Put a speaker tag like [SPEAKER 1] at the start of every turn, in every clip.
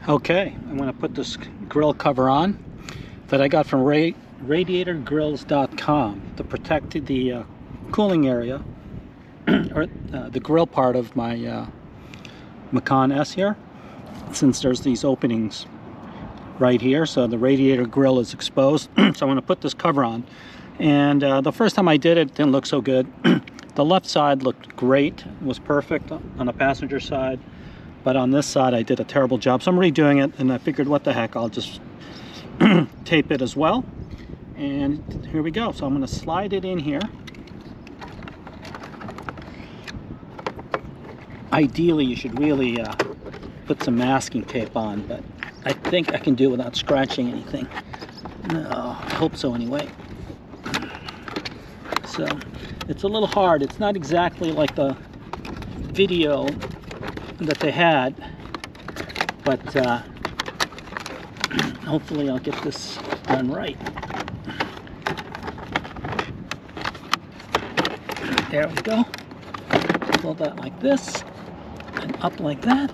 [SPEAKER 1] Okay, I'm going to put this grill cover on that I got from radiatorgrills.com to protect the cooling area or the grill part of my Macan S here, since there's these openings right here, so the radiator grill is exposed. So I'm going to put this cover on, and the first time I did it, it didn't look so good. The left side looked great, it was perfect on the passenger side, but on this side I did a terrible job, so I'm redoing it, and I figured what the heck, I'll just tape it as well. And here we go. So I'm going to slide it in here. Ideally you should really put some masking tape on, but I think I can do it without scratching anything. No, I hope so anyway. So it's a little hard. It's not exactly like the video that they had, but hopefully I'll get this done right. There we go. Pull that like this and up like that.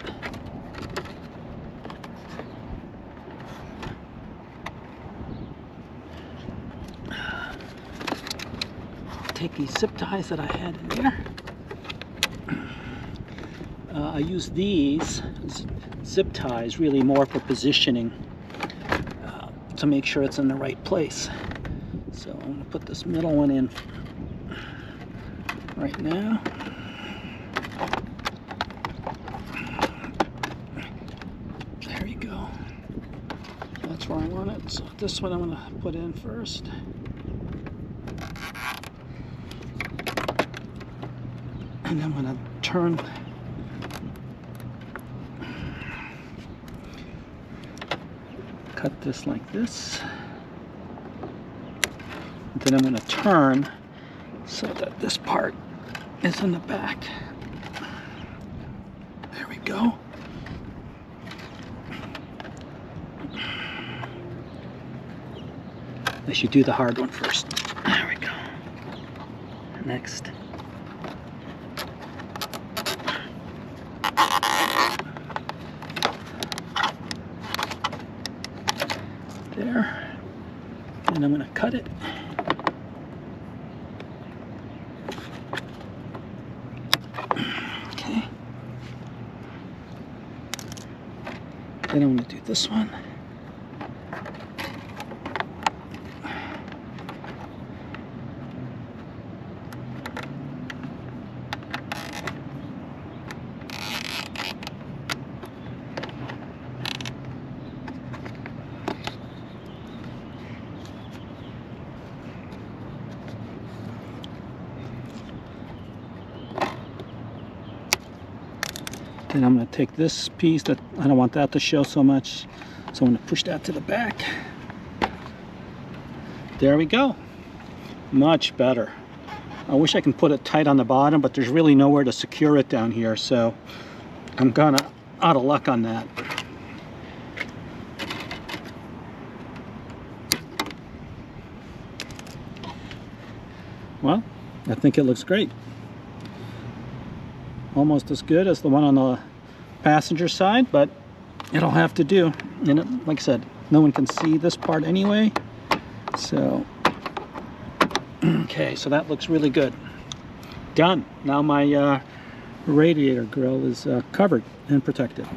[SPEAKER 1] Take these zip ties that I had in there. I use these zip ties really more for positioning to make sure it's in the right place. So I'm going to put this middle one in right now. There you go. That's where I want it. So this one I'm going to put in first. And I'm going to turn cut this like this. And then I'm going to turn so that this part is in the back. There we go. I should do the hard one first. There we go. Next. There. And I'm going to cut it. Okay. Then I'm going to do this one. Then I'm going to take this piece that I don't want that to show so much, so I'm going to push that to the back. There we go. Much better. I wish I can put it tight on the bottom, but there's really nowhere to secure it down here, so I'm kind of out of luck on that. Well, I think it looks great. Almost as good as the one on the passenger side, but it'll have to do. And it, like I said, no one can see this part anyway. So, okay, so that looks really good. Done. Now my radiator grill is covered and protected.